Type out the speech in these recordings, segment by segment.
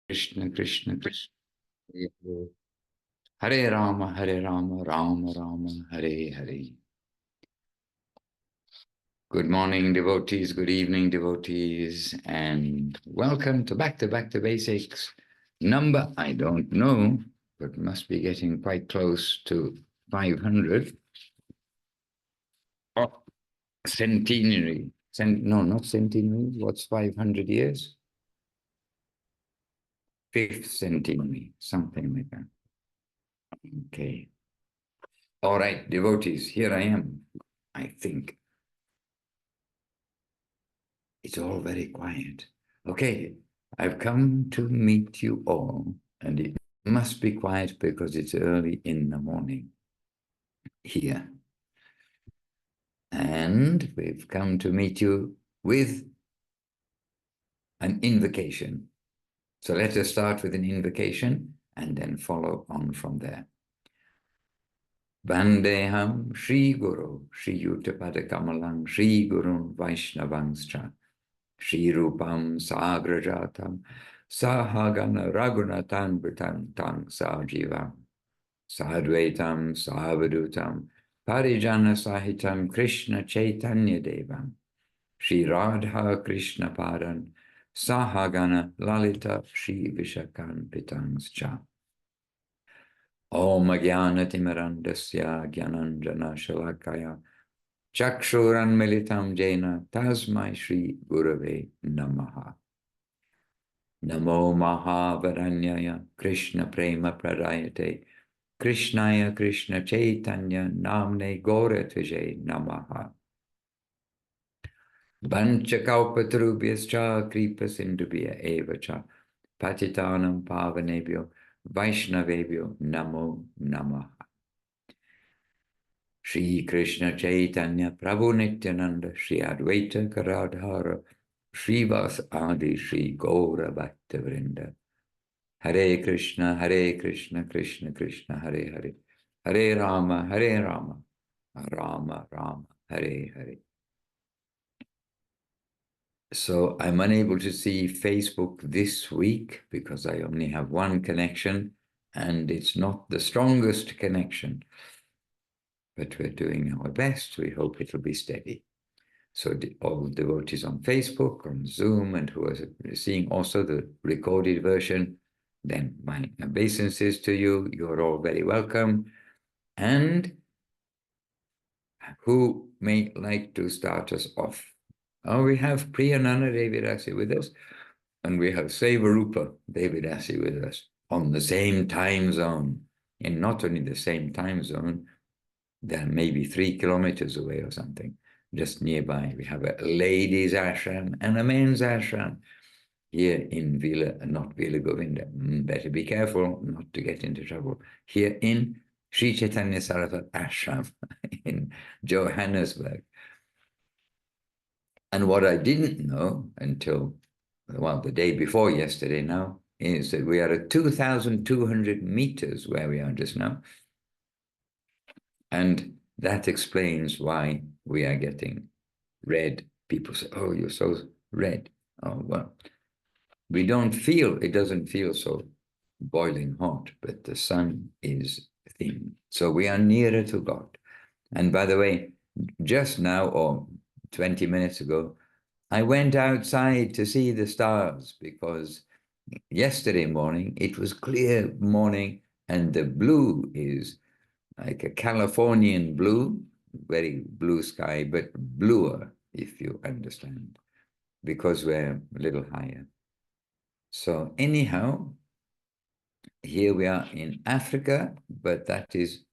Krishna, Krishna, Krishna. Hare Rama, Hare Rama, Rama Rama, Hare Hare. Good morning, devotees. Good evening, devotees. And welcome to Back to Basics. Number, I don't know, but must be getting quite close to 500. Oh, centenary. No, not centenary. What's 500 years? Fifth centenary, something like that. Okay. All right, devotees, here I am, I think. It's all very quiet. Okay, I've come to meet you all, and it must be quiet because it's early in the morning here. And we've come to meet you with an invocation. So let us start with an invocation and then follow on from there. Vandeham Shri Guru, Shri Yuttapada Kamalam, Shri Gurun Vaishnavangscha, Shri Rupam Sagrajatam, Sahagana Raghunatan Britan Tang Sajivam, Sadvaitam Savadutam, Parijana Sahitam Krishna Chaitanya Devam, Shri Radha Krishna Padan, Sahagana Lalita Shri Vishakan Pitangscha. Om Jnanatimirandasya Jnananjana Shalakaya Chakshuran Militam Jena Tasmai Shri Gurave Namaha. Namo Mahavaranyaya Krishna Prema Pradayate Krishnaya Krishna Chaitanya Namne Goratvaje Namaha. Vanchakalpatarubhyascha Kripa Sindhubhya Evacha Patitanam Pavanebhyo Vaishnavebhyo Namo Namaha. Shri Krishna Chaitanya Prabhu Nityananda Shri Advaita Karadhara Srivas Adi Shri Gaura Bhaktavrinda. Hare Krishna, Krishna Krishna, Hare Hare. Hare Rama, Rama Rama, Hare Hare. So I'm unable to see Facebook this week because I only have one connection and it's not the strongest connection. But we're doing our best. We hope it'll be steady. So all devotees on Facebook, on Zoom, and who are seeing also the recorded version, then my obeisances to you. You're all very welcome. And who may like to start us off? Oh, we have Priyanana Devidasi with us, and we have Sevarupa Devidasi with us on the same time zone. And not only the same time zone, they're maybe 3 kilometers away or something, just nearby. We have a ladies' ashram and a men's ashram here in not Vila Govinda. Better be careful not to get into trouble. Here in Sri Chaitanya Saraswat Ashram in Johannesburg. And what I didn't know until, well, the day before yesterday now, is that we are at 2,200 meters where we are just now. And that explains why we are getting red. People say, oh, you're so red. Oh, well, we don't feel, it doesn't feel so boiling hot, but the sun is thin. So we are nearer to God. And by the way, just now, or 20 minutes ago, I went outside to see the stars because yesterday morning, it was clear morning and the blue is like a Californian blue, very blue sky, but bluer, if you understand, because we're a little higher. So anyhow, here we are in Africa, but that is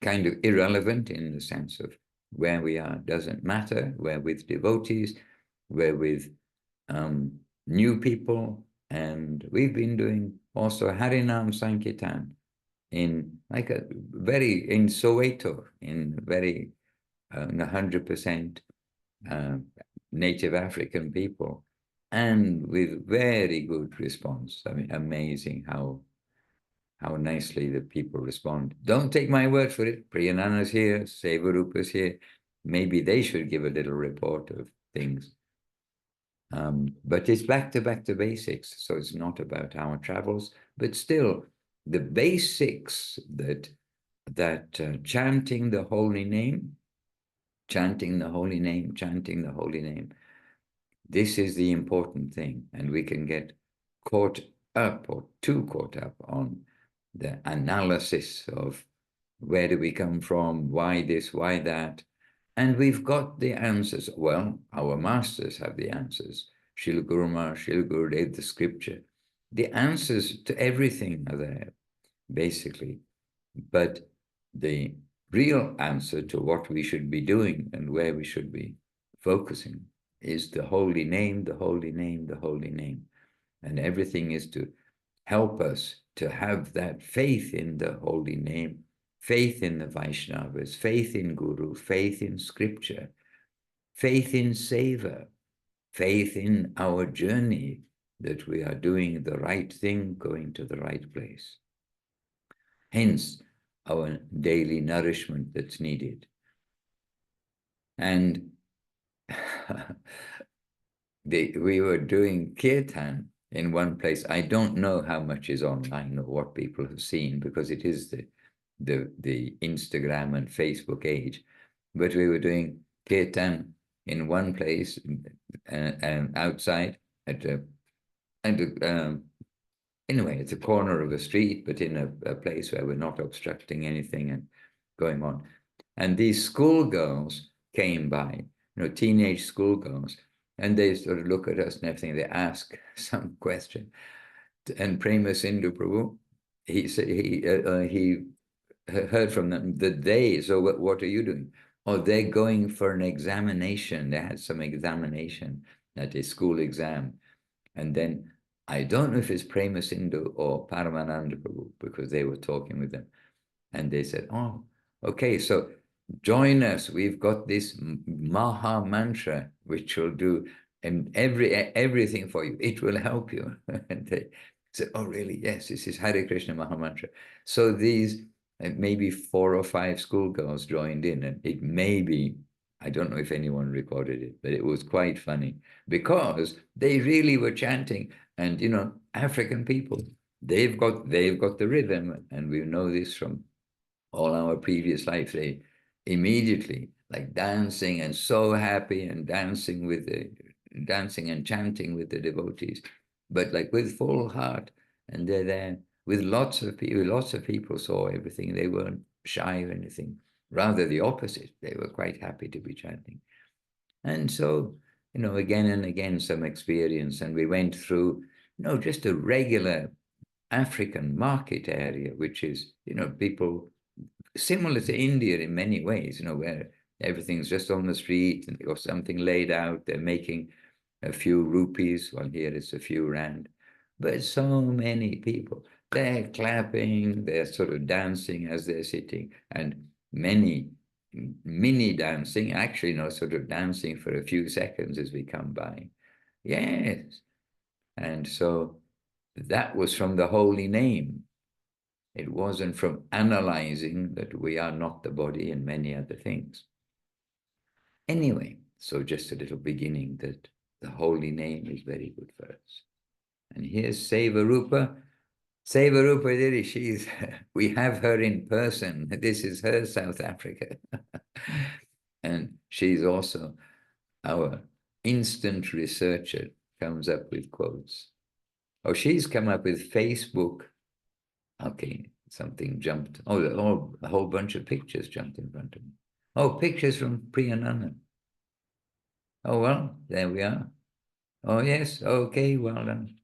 kind of irrelevant in the sense of where we are doesn't matter. We're with devotees, we're with new people, and we've been doing also Harinam Sankirtan in like in Soweto, in very 100% native African people, and with very good response. I mean, amazing how nicely the people respond. Don't take my word for it. Priyanana's here, Sevarupa's here. Maybe they should give a little report of things. But it's back to basics. So it's not about our travels, but still the basics that chanting the holy name, chanting the holy name, chanting the holy name. This is the important thing, and we can get caught up or too caught up on the analysis of where do we come from, why this, why that. And we've got the answers. Well, our masters have the answers. Srila Guru Maharaj, Srila Gurudev, the scripture. The answers to everything are there, basically. But the real answer to what we should be doing and where we should be focusing is the holy name, the holy name, the holy name. And everything is to help us to have that faith in the holy name, faith in the Vaishnavas, faith in Guru, faith in scripture, faith in Seva, faith in our journey, that we are doing the right thing, going to the right place. Hence, our daily nourishment that's needed. And we were doing kirtan in one place. I don't know how much is online or what people have seen, because it is the Instagram and Facebook age. But we were doing kirtan in one place and outside at anyway, it's a corner of a street, but in a place where we're not obstructing anything and going on. And these schoolgirls came by, teenage schoolgirls, and they sort of look at us and everything. They ask some question. And Prema Sindhu Prabhu, he said he heard from them that so what are you doing? Oh, they're going for an examination. They had some examination at a school exam. And then I don't know if it's Prema Sindhu or Paramananda Prabhu, because they were talking with them. And they said, oh, okay, so join us. We've got this Maha Mantra, which will do everything for you. It will help you. And they said, oh, really? Yes, this is Hare Krishna Maha Mantra. So these maybe 4 or 5 schoolgirls joined in, and it may be, I don't know if anyone recorded it, but it was quite funny, because they really were chanting. And, African people, they've got the rhythm, and we know this from all our previous life. They immediately like dancing and so happy and dancing and chanting with the devotees, but like with full heart. And they're there with lots of people. Lots of people saw everything. They weren't shy or anything. Rather the opposite. They were quite happy to be chanting. And so, again and again, some experience. And we went through, just a regular African market area, which is, people similar to India in many ways, where everything's just on the street and or something laid out. They're making a few rupees. Well, here it's a few rand. But so many people, they're clapping, they're sort of dancing as they're sitting, and many mini dancing, actually, sort of dancing for a few seconds as we come by. Yes. And so that was from the holy name. It wasn't from analyzing that we are not the body and many other things. Anyway, so just a little beginning that the holy name is very good for us. And here's Sevarupa. Sevarupa Diri, we have her in person. This is her South Africa. And she's also our instant researcher, comes up with quotes. Oh, she's come up with Facebook. Okay, something jumped. Oh, a whole bunch of pictures jumped in front of me. Oh, pictures from Priyananda. Oh, well, there we are. Oh, yes, okay, well done.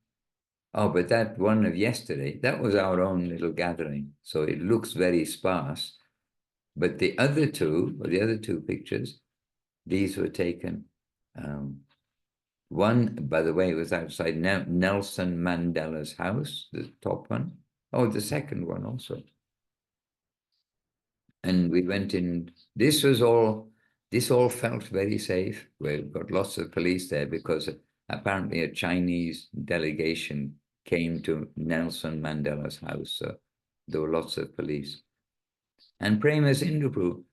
Oh, but that one of yesterday, that was our own little gathering. So it looks very sparse. But the other two pictures, these were taken. One, by the way, was outside Nelson Mandela's house, the top one. Oh, the second one also. And we went in. This all felt very safe. We've got lots of police there because apparently a Chinese delegation came to Nelson Mandela's house. So there were lots of police. And Prema Sindhu,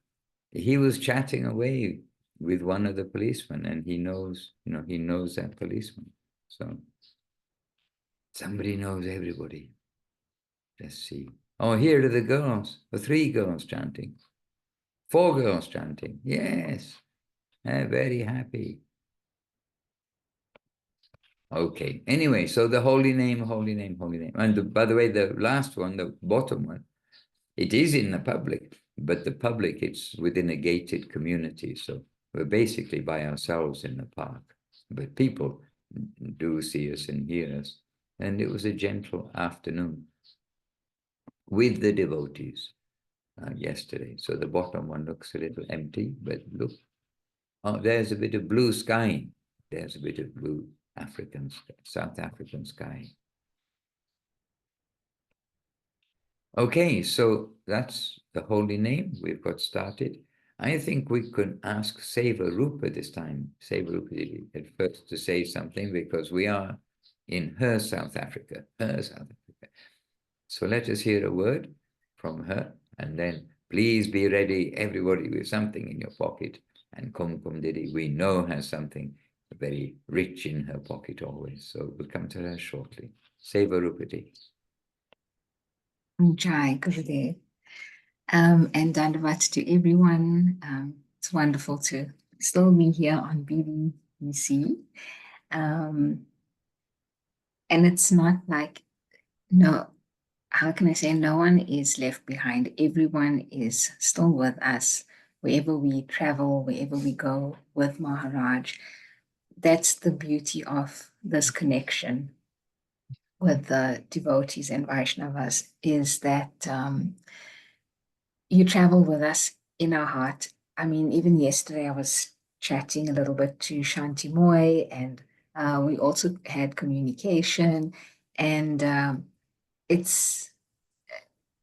he was chatting away with one of the policemen, and he knows, he knows that policeman. So somebody knows everybody. Let's see. Oh, here are the girls, the 3 girls chanting, 4 girls chanting. Yes, very happy. Okay. Anyway, so the holy name, holy name, holy name. And by the way, the last one, the bottom one, it is in the public, but the public, it's within a gated community. So we're basically by ourselves in the park. But people do see us and hear us. And it was a gentle afternoon with the devotees yesterday. So the bottom one looks a little empty, but look, oh, there's a bit of blue sky. There's a bit of blue South African sky. Okay, so that's the holy name. We've got started. I think we could ask Seva Rupa this time, Seva Rupa at first to say something, because we are in her South Africa. So let us hear a word from her, and then please be ready, everybody, with something in your pocket. And Kumkum Didi, we know, has something very rich in her pocket always. So we'll come to her shortly. Seva Rupati. Jai Gurudev. And Dandavat to everyone. It's wonderful to still be here on BBBC. And it's not like, no, how can I say, no one is left behind. Everyone is still with us, wherever we travel, wherever we go with Maharaj. That's the beauty of this connection with the devotees and Vaishnavas, is that you travel with us in our heart. I mean, even yesterday I was chatting a little bit to Shanti Moy, and we also had communication. And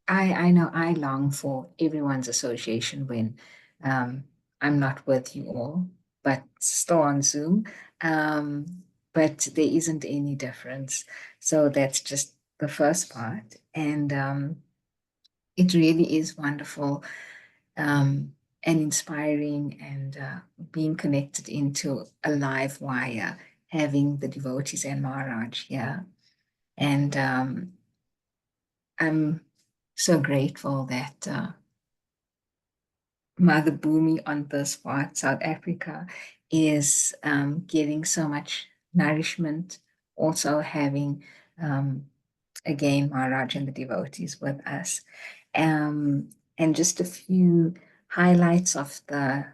I know I long for everyone's association when I'm not with you all, but still on Zoom. But there isn't any difference. So that's just the first part. And it really is wonderful and inspiring, and being connected into a live wire, having the devotees and Maharaj here. And I'm so grateful that Mother Bhumi on this part, South Africa, is getting so much nourishment, also having, again, Maharaj and the devotees with us. And just a few highlights of the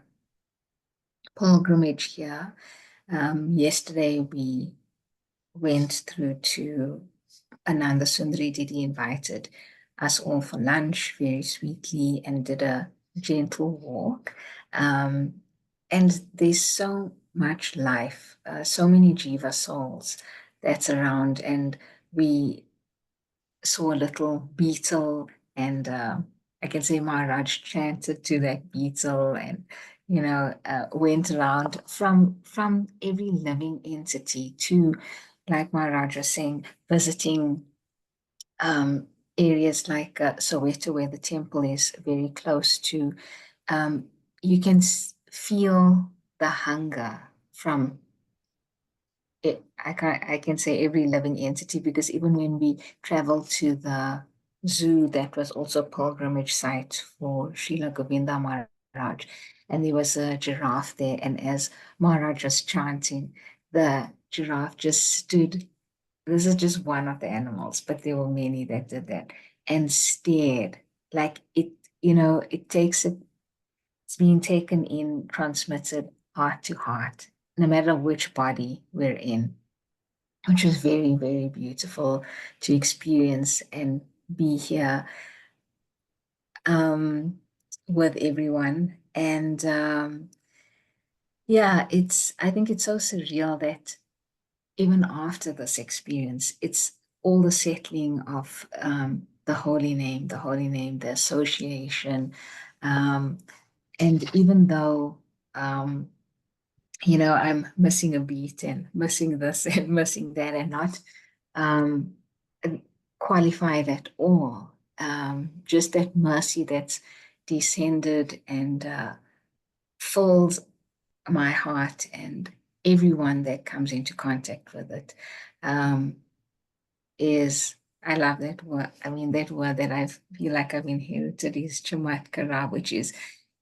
pilgrimage here. Yesterday, we went through to Ananda Sundari Didi, invited us all for lunch very sweetly, and did a gentle walk. And there's so much life, so many Jiva souls that's around. And we saw a little beetle, and I can say Maharaj chanted to that beetle, and went around from every living entity to, like Maharaj was saying, visiting areas like Soweto, where the temple is very close to. You can feel the hunger from it. I can say every living entity, because even when we traveled to the zoo, that was also a pilgrimage site for Srila Govinda Maharaj, and there was a giraffe there, and as Maharaj was chanting, the giraffe just stood. This is just one of the animals, but there were many that did that, and stared like it. It takes it. It's being taken in, transmitted heart to heart, no matter which body we're in, which was very, very beautiful to experience and be here with everyone. And yeah, I think it's so surreal that even after this experience, it's all the settling of the holy name, the association. And even though I'm missing a beat, and missing this and missing that, and not um, qualified at all. Just that mercy that's descended and fills my heart and everyone that comes into contact with it. Is, I love that word. I mean, that word that I feel like I've inherited is chamatkara, which is,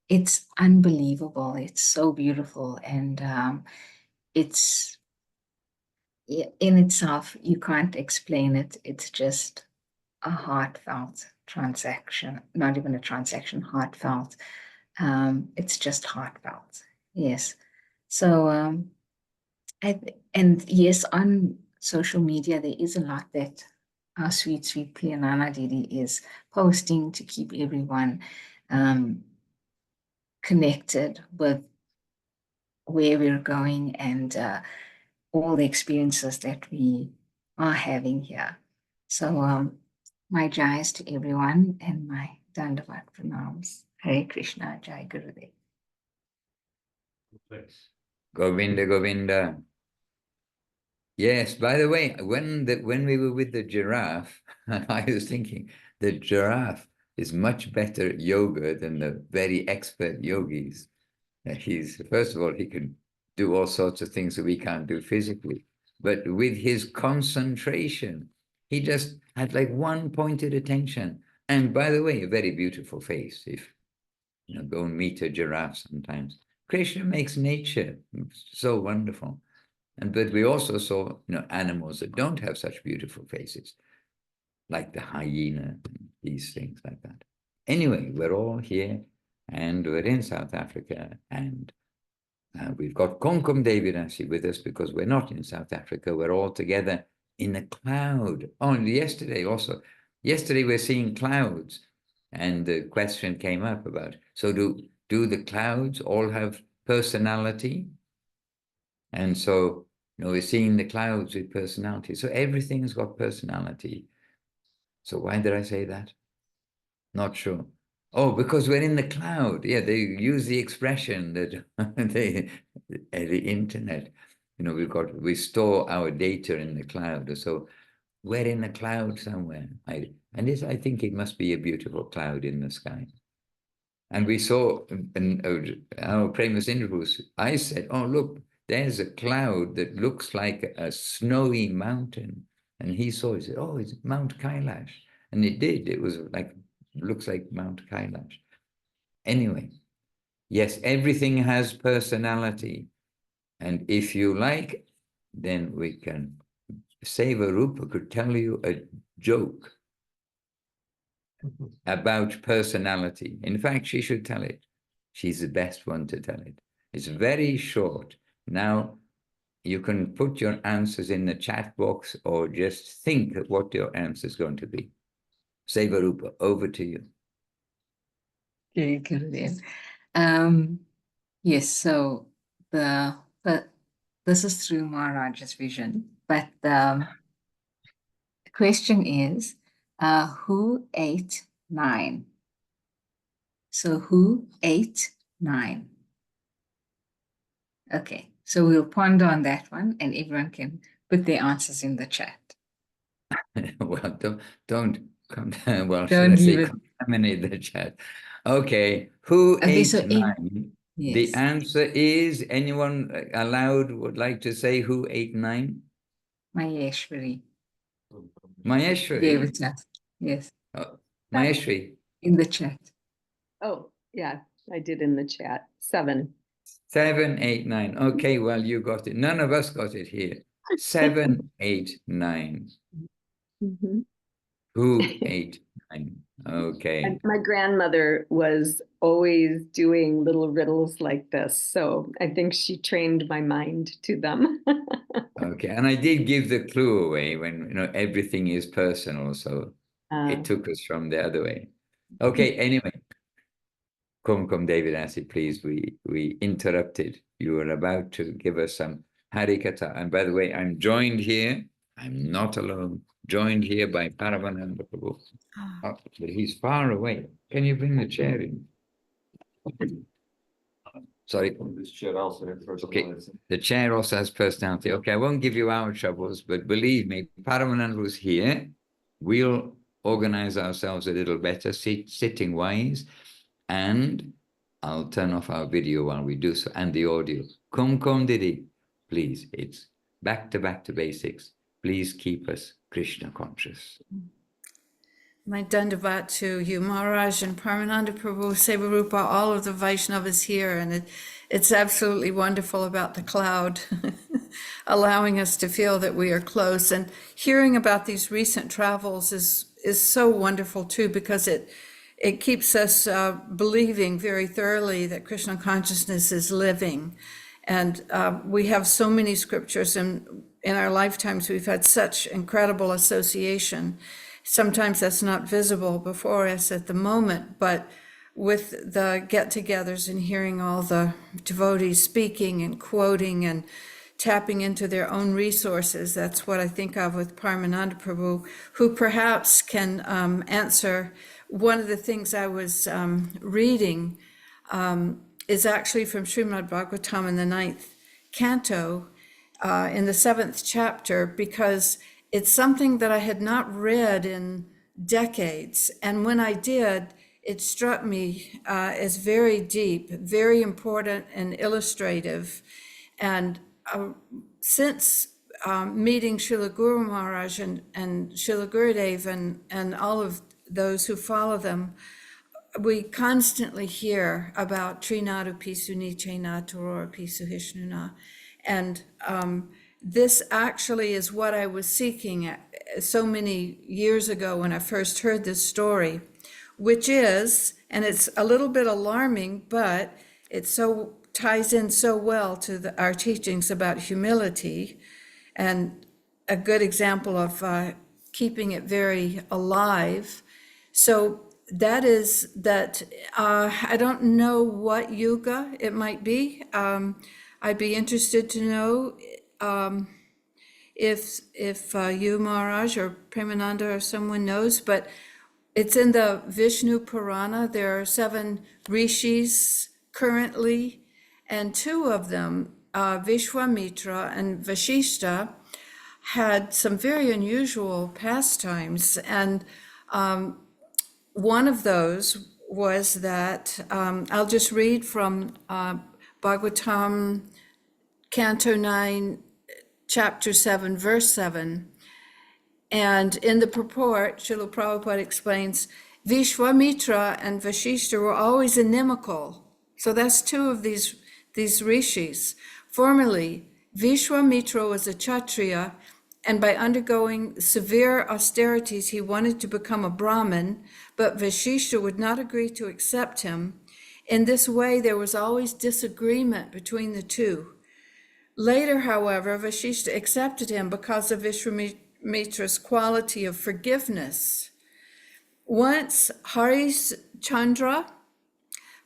it's unbelievable. It's so beautiful. And it's, in itself, you can't explain it. It's just a heartfelt transaction, not even a transaction, heartfelt. It's just heartfelt. Yes. So, and yes, on social media, there is a lot that our sweet, sweet Pianana Didi is posting to keep everyone connected with where we're going and all the experiences that we are having here. So my jais to everyone and my Dandavat pranams. Hare Krishna, Jai Gurudev. Govinda, Govinda. Yes, by the way, when we were with the giraffe, I was thinking the giraffe is much better at yoga than the very expert yogis. He's, first of all, he can do all sorts of things that we can't do physically. But with his concentration, he just had like one pointed attention. And by the way, a very beautiful face. If you know, go and meet a giraffe sometimes. Krishna makes nature so wonderful. But we also saw, you know, animals that don't have such beautiful faces, like the hyena, and these things like that. Anyway, we're all here, and we're in South Africa, and we've got Konkum Devirasi with us because we're not in South Africa. We're all together in a cloud. Oh, and yesterday also. Yesterday we're seeing clouds, and the question came up about, so do the clouds all have personality? And so, you know, we're seeing the clouds with personality. So everything's got personality. So why did I say that? Not sure. Oh, because we're in the cloud. Yeah, they use the expression that the internet, you know, we store our data in the cloud. So we're in the cloud somewhere. I think it must be a beautiful cloud in the sky. And we saw, our famous interviews, I said, oh, look, there's a cloud that looks like a snowy mountain. And he saw it, said, oh, it's Mount Kailash. And it did. It was like, looks like Mount Kailash. Anyway, yes, everything has personality. And if you like, then we can, Seva Rupa could tell you a joke about personality. In fact, she should tell it. She's the best one to tell it. It's very short. Now, you can put your answers in the chat box or just think of what your answer is going to be. Sevarupa, over to you. Very good. Yes, so this is through Maharaja's vision, but the question is, who ate 9? So who ate 9? Okay, so we'll ponder on that one, and everyone can put their answers in the chat. Well, don't come down. Well, Don't should I leave say it. contaminate the chat? Okay, who Okay, ate so 9? The yes, answer is, anyone aloud would like to say who ate 9? Maheshwari gave Maheshwari. it to us. Yes, Maheshwari. in the chat. Oh, yeah, I did in the chat. 7. 7, 8, 9. Okay, well, you got it. None of us got it here. 7, 8, 9. Mhm. Who ate 9? Okay. And my grandmother was always doing little riddles like this, so I think she trained my mind to them. Okay. And I did give the clue away when, you know, everything is personal. So it took us from the other way. Okay. Anyway, come, David Assey, please. We interrupted. You were about to give us some Harikatha. And by the way, I'm joined here. I'm not alone. Joined here by Paramananda Prabhu. Oh, but he's far away. Can you bring the chair in? Sorry. This chair also has Okay, personality. the chair also has personality. Okay, I won't give you our troubles, but believe me, Paramananda's here. We'll organize ourselves a little better, sitting wise, and I'll turn off our video while we do so, and the audio. Kum Didi, please, it's back to basics. Please keep us Krishna conscious. My dandavat to you, Maharaj and Paramananda Prabhu, Sevarupa, all of the Vaishnavas here, and it's absolutely wonderful about the cloud, allowing us to feel that we are close. And hearing about these recent travels is so wonderful too, because it keeps us believing very thoroughly that Krishna consciousness is living. And we have so many scriptures, and in our lifetimes we've had such incredible association. Sometimes that's not visible before us at the moment, but with the get-togethers and hearing all the devotees speaking and quoting and tapping into their own resources, that's what I think of with Paramananda Prabhu, who perhaps can answer. One of the things I was reading is actually from Srimad Bhagavatam in the 9th canto, in the 7th chapter, because it's something that I had not read in decades. And when I did, it struck me as very deep, very important and illustrative. And since meeting Srila Guru Maharaj and Srila Gurudev and all of those who follow them, we constantly hear about Trinadu Pisu Nichena Torora Pisu Hishnuna. And this actually is what I was seeking so many years ago when I first heard this story, which is, and it's a little bit alarming, but it so ties in so well to our teachings about humility, and a good example of keeping it very alive. So that is that I don't know what yuga it might be. I'd be interested to know if you, Maharaj, or Premananda, or someone knows, but it's in the Vishnu Purana. There are 7 rishis currently, and 2 of them, Vishwamitra and Vashishta, had some very unusual pastimes. And one of those was that, I'll just read from Bhagavatam, Canto 9, Chapter 7, verse 7. And in the purport, Srila Prabhupada explains, Vishwamitra and Vashishta were always inimical. So that's 2 of these rishis. Formerly, Vishwamitra was a Kshatriya, and by undergoing severe austerities, he wanted to become a Brahmin, but Vashishta would not agree to accept him. In this way, there was always disagreement between the 2. Later, however, Vashishta accepted him because of Vishwamitra's quality of forgiveness. Once, Harishchandra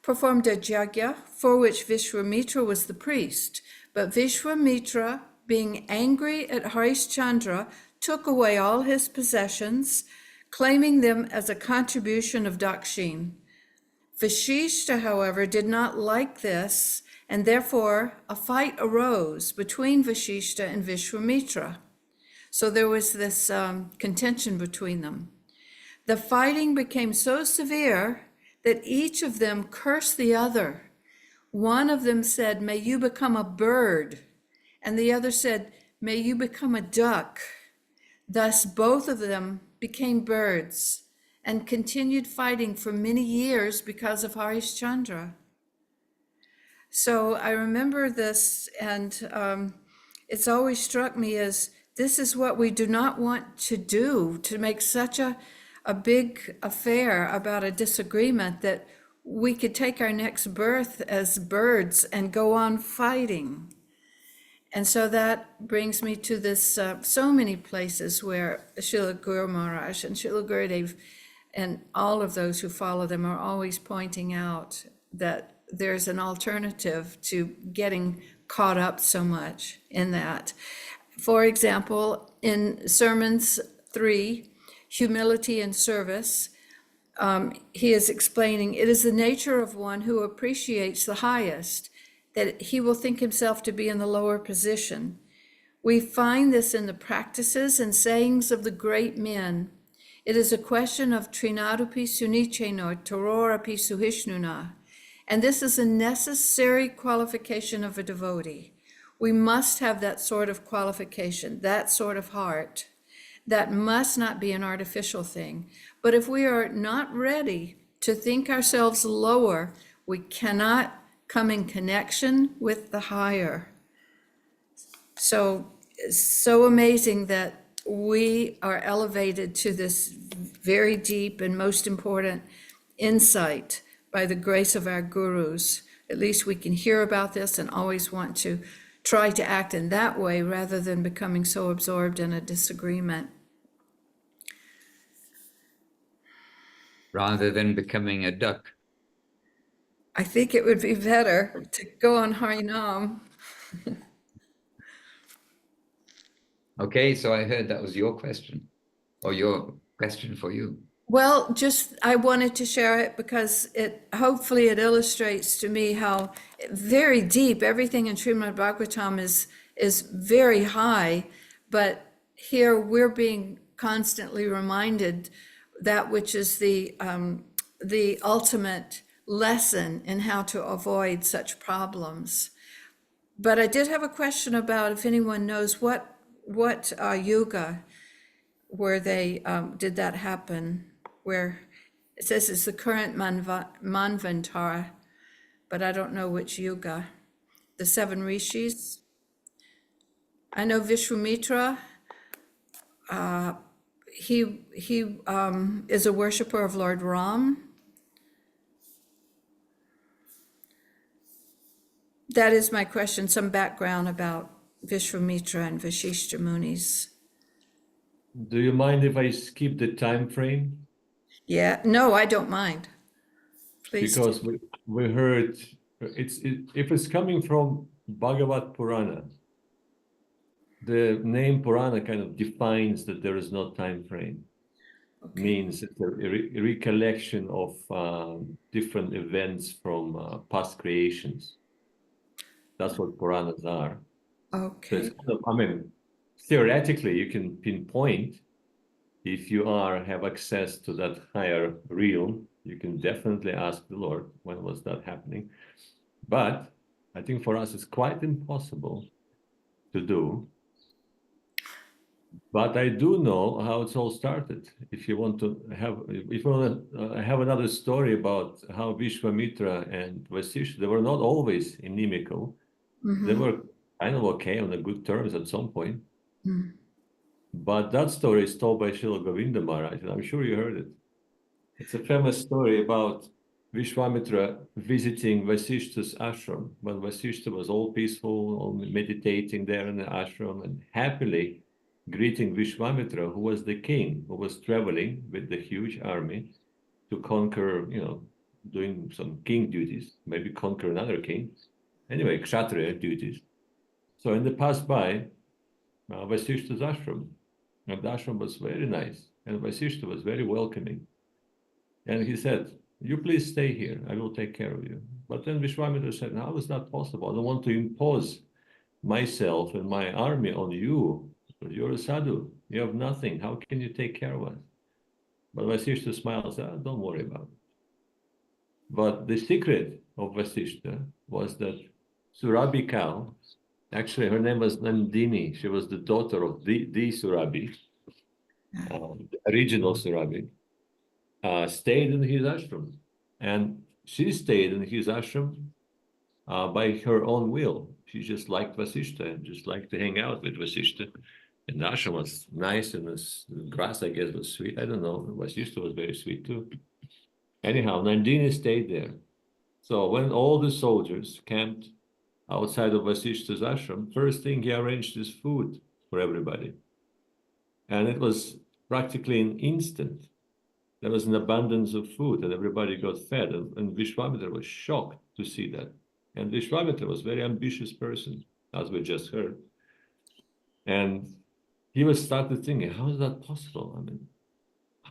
performed a yajna for which Vishwamitra was the priest, but Vishwamitra, being angry at Harishchandra, took away all his possessions, claiming them as a contribution of Dakshin. Vashishta, however, did not like this, and therefore a fight arose between Vashishta and Vishwamitra. So there was this contention between them. The fighting became so severe that each of them cursed the other. One of them said, "May you become a bird," and the other said, "May you become a duck." Thus both of them became birds and continued fighting for many years because of Harishchandra. So I remember this, and it's always struck me as this is what we do not want to do, to make such a big affair about a disagreement that we could take our next birth as birds and go on fighting. And so that brings me to this, so many places where Srila Guru Maharaj and Srila Gurudev and all of those who follow them are always pointing out that there's an alternative to getting caught up so much in that. For example, in Sermons 3, Humility and Service, he is explaining, it is the nature of one who appreciates the highest, that he will think himself to be in the lower position. We find this in the practices and sayings of the great men. It is a question of Trinadupi Sunicheno, Tororapi Suhishnuna. And this is a necessary qualification of a devotee. We must have that sort of qualification, that sort of heart. That must not be an artificial thing. But if we are not ready to think ourselves lower, we cannot come in connection with the higher. So, it's so amazing that we are elevated to this very deep and most important insight by the grace of our gurus. At least we can hear about this and always want to try to act in that way rather than becoming so absorbed in a disagreement. Rather than becoming a duck. I think it would be better to go on Harinam. Okay, so I heard that was your question, or your question for you. Well, just I wanted to share it because hopefully it illustrates to me how very deep everything in Srimad Bhagavatam is very high, but here we're being constantly reminded that which is the ultimate lesson in how to avoid such problems. But I did have a question about if anyone knows what yuga where they did that happen, where it says it's the current Manvantara, but I don't know which yuga. The 7 rishis. I know Vishwamitra, he is a worshiper of Lord Ram. That is my question, some background about Vishwamitra and Vashishta Munis. Do you mind if I skip the time frame? Yeah, no, I don't mind. Please. Because we heard if it's coming from Bhagavad Purana, the name Purana kind of defines that there is no time frame. Okay. Means it's a recollection of different events from past creations. That's what Puranas are. So Okay. it's kind of, I mean, theoretically, you can pinpoint if you have access to that higher realm, you can definitely ask the Lord, when was that happening? But I think for us, it's quite impossible to do. But I do know how it's all started. If you want to have another story about how Vishwamitra and Vasishtha, they were not always inimical. They were kind of okay on the good terms at some point. But that story is told by Srila Govinda Maharaj, and I'm sure you heard it. It's a famous story about Vishwamitra visiting Vasishtha's ashram, when Vasishtha was all peaceful, all meditating there in the ashram, and happily greeting Vishwamitra, who was the king, who was traveling with the huge army to conquer, doing some king duties, maybe conquer another king. Anyway, Kshatriya duties. So in the passed by Vasishtha's ashram, and the ashram was very nice, and Vasishtha was very welcoming. And he said, you please stay here, I will take care of you. But then Vishwamitra said, how is that possible? I don't want to impose myself and my army on you. You're a sadhu, you have nothing, how can you take care of us? But Vasishtha smiled and said, don't worry about it. But the secret of Vasishtha was that Surabhi cow, actually her name was Nandini, she was the daughter of the Surabhi, the original Surabhi, stayed in his ashram. And she stayed in his ashram by her own will. She just liked Vasishtha and just liked to hang out with Vasishtha. And the ashram was nice, and the grass, I guess, was sweet. I don't know. Vasishtha was very sweet too. Anyhow, Nandini stayed there. So when all the soldiers camped outside of Vasishtha's ashram, first thing he arranged is food for everybody. And it was practically an instant. There was an abundance of food and everybody got fed. And Vishwamitra was shocked to see that. And Vishwamitra was a very ambitious person, as we just heard. And he was started thinking, how is that possible? I mean,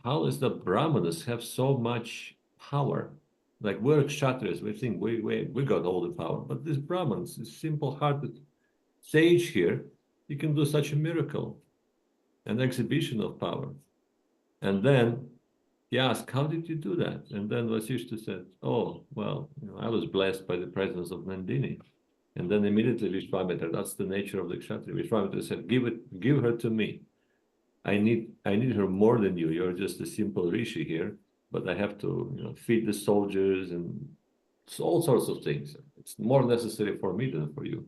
how is the Brahmanas have so much power? Like we're Kshatriyas, we think we got all the power. But this Brahmans, this simple-hearted sage here, he can do such a miracle, an exhibition of power. And then he asked, how did you do that? And then Vasishta said, oh, well, I was blessed by the presence of Nandini. And then immediately Vishwamitra, that's the nature of the Kshatriya. Vishwamitra said, give her to me. I need her more than you. You're just a simple rishi here, but I have to feed the soldiers and all sorts of things. It's more necessary for me than for you.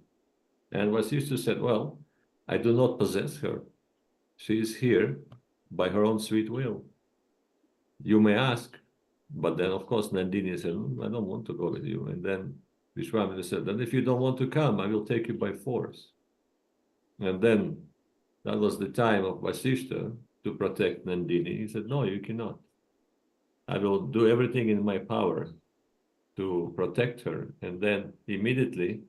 And Vasishta said, well, I do not possess her. She is here by her own sweet will. You may ask, but then of course Nandini said, I don't want to go with you. And then Vishwamitra said, then if you don't want to come, I will take you by force. And then that was the time of Vasishta to protect Nandini. He said, no, you cannot. I will do everything in my power to protect her. And then immediately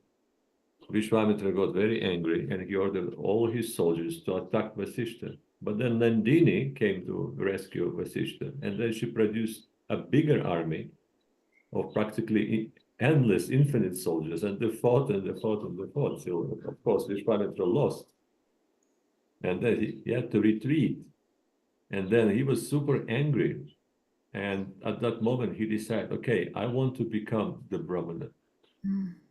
Vishwamitra got very angry and he ordered all his soldiers to attack Vasishta. But then Nandini came to rescue Vasishta, and then she produced a bigger army of practically endless, infinite soldiers, and they fought and they fought and they fought. So, of course, Vishwamitra lost. And then he had to retreat. And then he was super angry. And at that moment, he decided, okay, I want to become the Brahmana.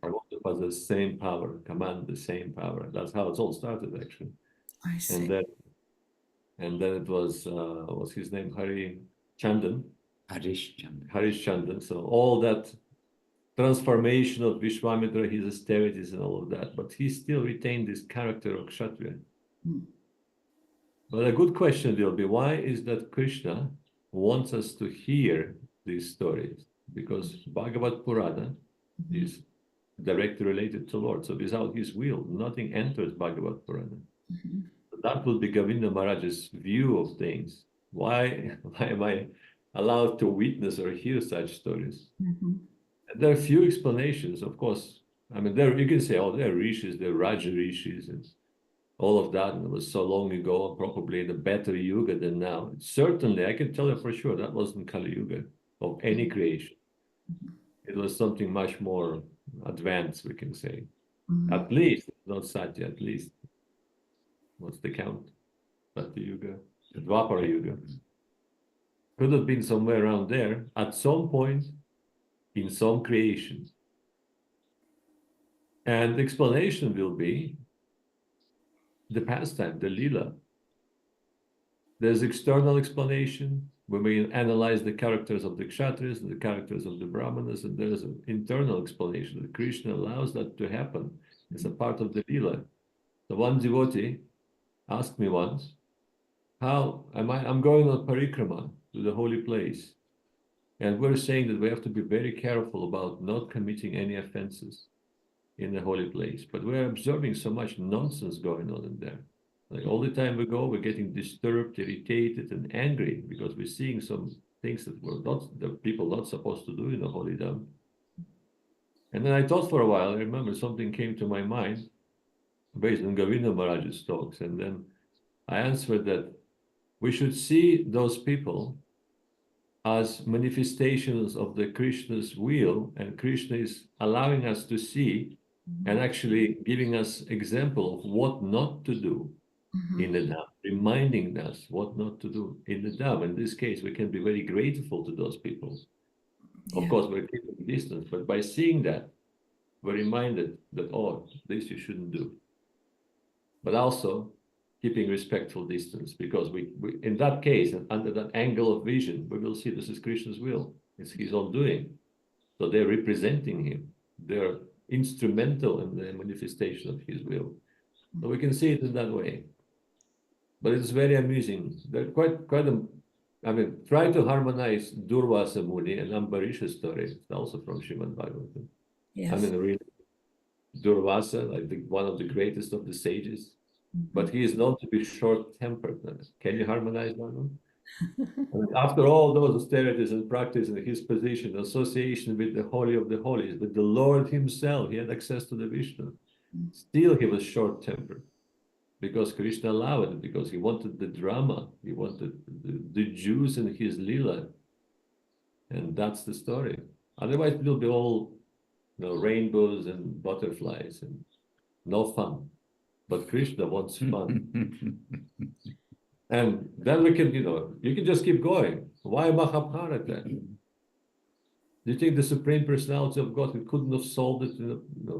I want to have the same power, command the same power. That's how it all started, actually. I see. And then it was, what's his name? Chandan. Harish Chandra. Harish Chandan. So all that transformation of Vishwamitra, his austerities and all of that, but he still retained this character of Kshatriya. But a good question will be, why is that Krishna wants us to hear these stories? Because Bhagavad Purana is directly related to Lord. So without his will, nothing enters Bhagavad Purana. That would be Govinda Maharaj's view of things. Why am I allowed to witness or hear such stories? And there are few explanations, of course. I mean, you can say, oh, they're rishis, they're Raja rishis, and all of that. And it was so long ago, probably in a better yuga than now. Certainly, I can tell you for sure, that wasn't Kali Yuga of any creation. It was something much more advanced, we can say. At least, not Satya, at least. What's the count? Satya Yuga, Dwapara Yuga. Could have been somewhere around there at some point in some creation. And the explanation will be the pastime, the lila. There's external explanation when we analyze the characters of the Kshatriyas and the characters of the Brahmanas, and there's an internal explanation that Krishna allows that to happen. It's a part of the lila. The one devotee asked me once, I'm going on parikrama to the holy place. And we're saying that we have to be very careful about not committing any offenses in the holy place. But we're observing so much nonsense going on in there. Like all the time we go, we're getting disturbed, irritated, and angry because we're seeing some things that people not supposed to do in the holy dham. And then I thought for a while, I remember something came to my mind based on Govinda Maharaj's talks. And then I answered that we should see those people as manifestations of the Krishna's will, and Krishna is allowing us to see and actually giving us example of what not to do in the dham, reminding us what not to do in the dham. In this case, we can be very grateful to those people. Of course, we're keeping distance, but by seeing that, we're reminded that, oh, this you shouldn't do. But also keeping respectful distance, because we in that case, and under that angle of vision, we will see this is Krishna's will. It's his own doing. So they're representing him. They're instrumental in the manifestation of his will. So we can see it in that way. But it's very amusing. They're try to harmonize Durvasa Muni and Ambarisha's story. It's also from Srimad Bhagavatam. Yes. I mean, really, Durvasa, one of the greatest of the sages, but he is known to be short-tempered. Can you harmonize that one? After all those austerities and practice and his position, association with the Holy of the Holies, with the Lord himself, he had access to the Vishnu. Still, he was short-tempered because Krishna allowed it, because he wanted the drama, he wanted the juice in his lila. And that's the story. Otherwise, it will be all rainbows and butterflies and no fun. But Krishna wants fun. And then we can, you can just keep going. Why Mahabharata? Do you think the Supreme Personality of God couldn't have solved it in a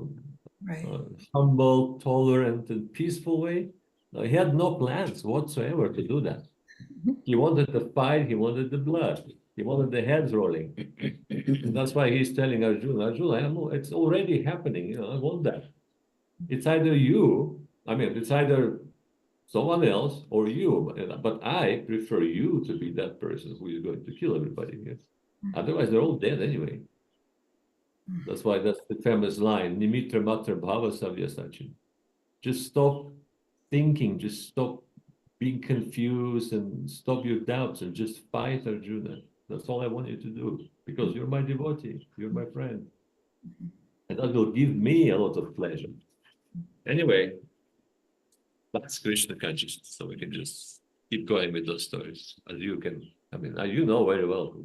Right. humble, tolerant, and peaceful way? No, he had no plans whatsoever to do that. He wanted the fight, he wanted the blood, he wanted the heads rolling. And that's why he's telling Arjuna, it's already happening, I want that. It's either it's either someone else or you, but I prefer you to be that person who is going to kill everybody. Yes? Otherwise, they're all dead anyway. That's why that's the famous line, Nimitra Matra Bhava Savyasachin. Just stop thinking, just stop being confused and stop your doubts and just fight, Arjuna. That's all I want you to do, because you're my devotee, you're my friend. And that will give me a lot of pleasure. Anyway, that's Krishna consciousness, so we can just keep going with those stories, as you can, you know very well.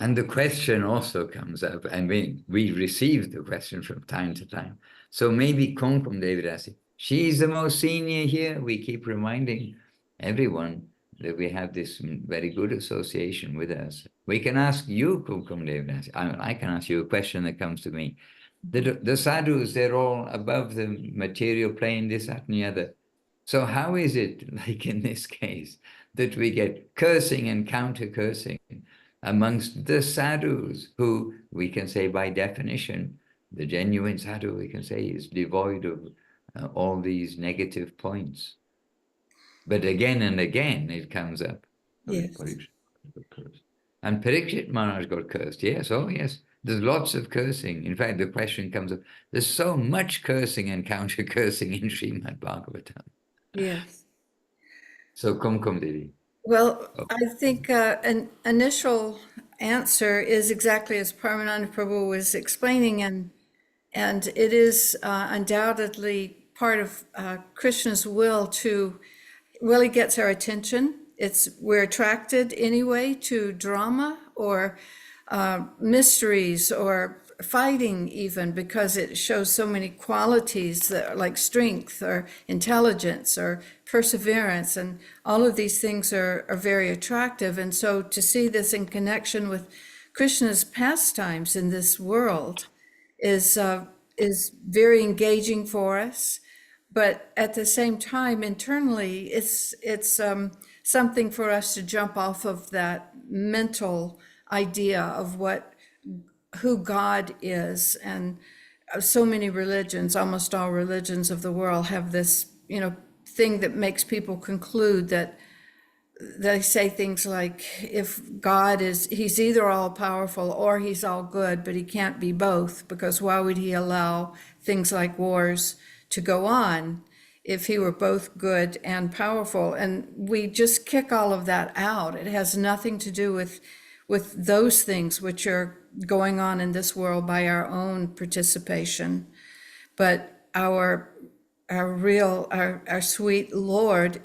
And the question also comes up, and we receive the question from time to time. So maybe Kumkum Devidasi, she's the most senior here. We keep reminding everyone that we have this very good association with us. We can ask you, Kumkum Devidasi. I can ask you a question that comes to me. The sadhus, they're all above the material plane, this, that, and the other. So how is it, like in this case, that we get cursing and counter-cursing amongst the sadhus, who we can say by definition, the genuine sadhu, we can say, is devoid of all these negative points. But again and again, it comes up. Yes. And Parikshit Maharaj got cursed. Yes, oh yes. There's lots of cursing. In fact, the question comes up, there's so much cursing and counter-cursing in Srimad Bhagavatam. Yes. So Kumkum Devi. Well, I think an initial answer is exactly as Paramananda Prabhu was explaining, and it is undoubtedly part of Krishna's will to really gets our attention. We're attracted anyway to drama or mysteries or fighting, even because it shows so many qualities that are like strength or intelligence or perseverance, and all of these things are very attractive. And so to see this in connection with Krishna's pastimes in this world is very engaging for us. But at the same time, internally, it's something for us to jump off of that mental idea of who God is. And so many religions, almost all religions of the world, have this, thing that makes people conclude that they say things like, if God he's either all powerful or he's all good, but he can't be both, because why would he allow things like wars to go on if he were both good and powerful? And we just kick all of that out. It has nothing to do with those things which are going on in this world by our own participation. But our sweet Lord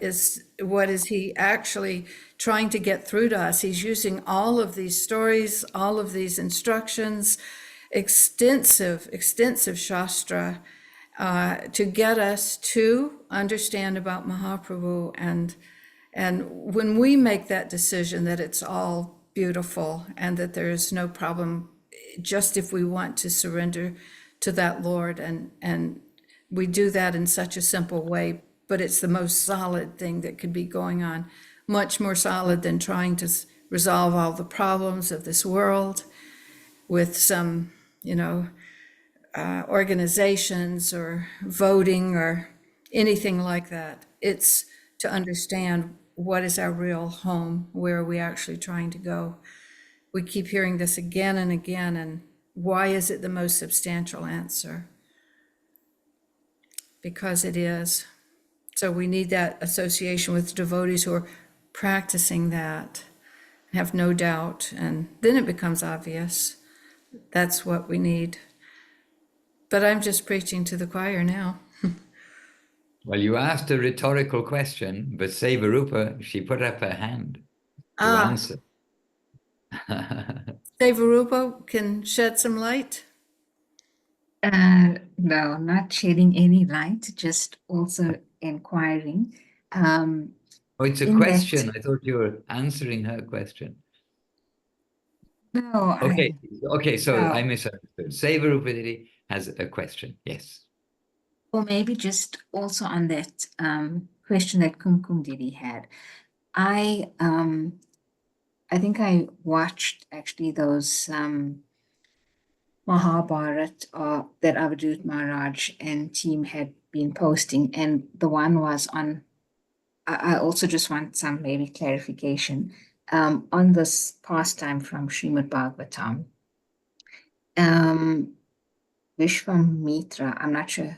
what is he actually trying to get through to us? He's using all of these stories, all of these instructions, extensive Shastra, to get us to understand about Mahaprabhu. And when we make that decision that it's all beautiful and that there is no problem, just if we want to surrender to that Lord, and we do that in such a simple way, but it's the most solid thing that could be going on, much more solid than trying to resolve all the problems of this world with some, organizations or voting or anything like that. It's to understand what is our real home, where are we actually trying to go. We keep hearing this again and again, and why is it the most substantial answer? Because it is. So we need that association with devotees who are practicing that, have no doubt, and then it becomes obvious. That's what we need. But I'm just preaching to the choir now. Well, you asked a rhetorical question, but Sevarupa, she put up her hand to answer. Sevarupa can shed some light? No, not shedding any light, just also inquiring. Oh, it's a in that- question. I thought you were answering her question. No, Okay, okay, so no. I misunderstood. Savarupati has a question. Yes. Or maybe just also on that question that Kumkum Didi had. I think I watched actually those Mahabharat that Avadut Maharaj and team had been posting, and the one was on. I also just want some maybe clarification on this pastime from Srimad Bhagavatam. Vishwamitra, I'm not sure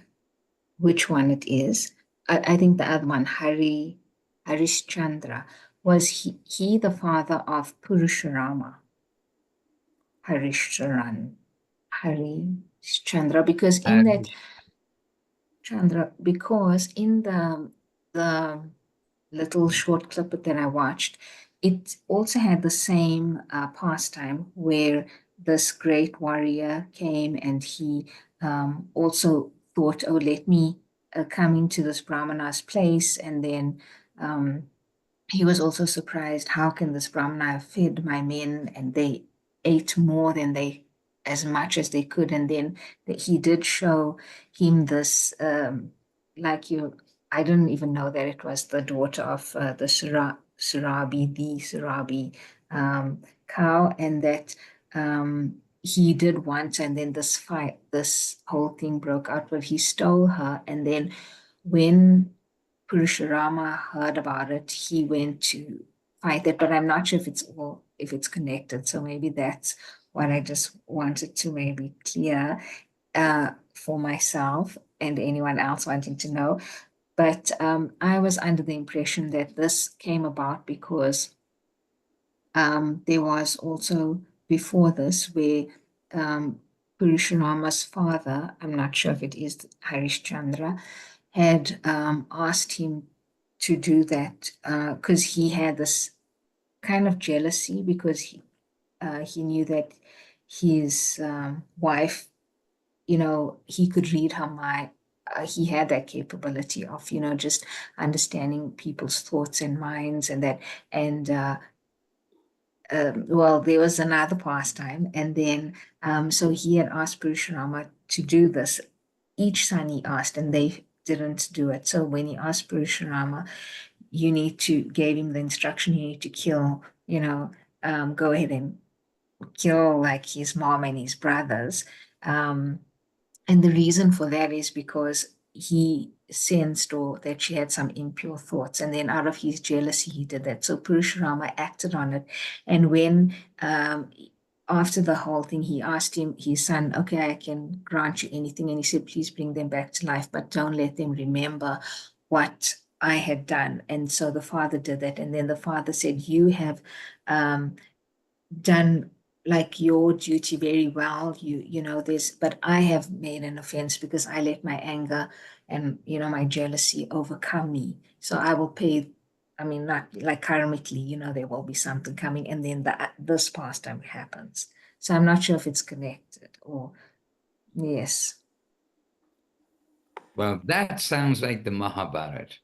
which one it is. I think the other one, Harishchandra, was he the father of Purusharama? Harishchandra, because in that Chandra, because in the little short clip that I watched, it also had the same pastime where this great warrior came and he also thought, oh, let me come into this Brahmana's place. And then he was also surprised, how can this Brahmana have fed my men? And they ate more than as much as they could. And then he did show him this, I didn't even know that it was the daughter of the Surabi cow, and that he did once, and then this whole thing broke out where he stole her. And then when Purusharama heard about it, he went to fight it, but I'm not sure if it's connected. So maybe that's what I just wanted to maybe clear for myself and anyone else wanting to know. But I was under the impression that this came about because there was also before this where Purusharama's father, I'm not sure if it is Harishchandra, had asked him to do that because he had this kind of jealousy because he knew that his wife, he could read her mind. He had that capability of, just understanding people's thoughts and minds, and that, and well, there was another pastime, and then so he had asked Purusharama to do this. Each son he asked, and they didn't do it. So when he asked Purusharama, gave him the instruction, you need to kill, go ahead and kill like his mom and his brothers. And the reason for that is because he sensed or that she had some impure thoughts, and then out of his jealousy he did that. So Purusharama acted on it, and when after the whole thing, he asked his son, okay, I can grant you anything, and he said, please bring them back to life, but don't let them remember what I had done. And so the father did that, and then the father said, you have done like your duty very well, but I have made an offense because I let my anger and my jealousy overcome me. So I will pay. I mean, not like karmically, there will be something coming, and then this pastime happens. So I'm not sure if it's connected or yes. Well, that sounds like the Mahabharata.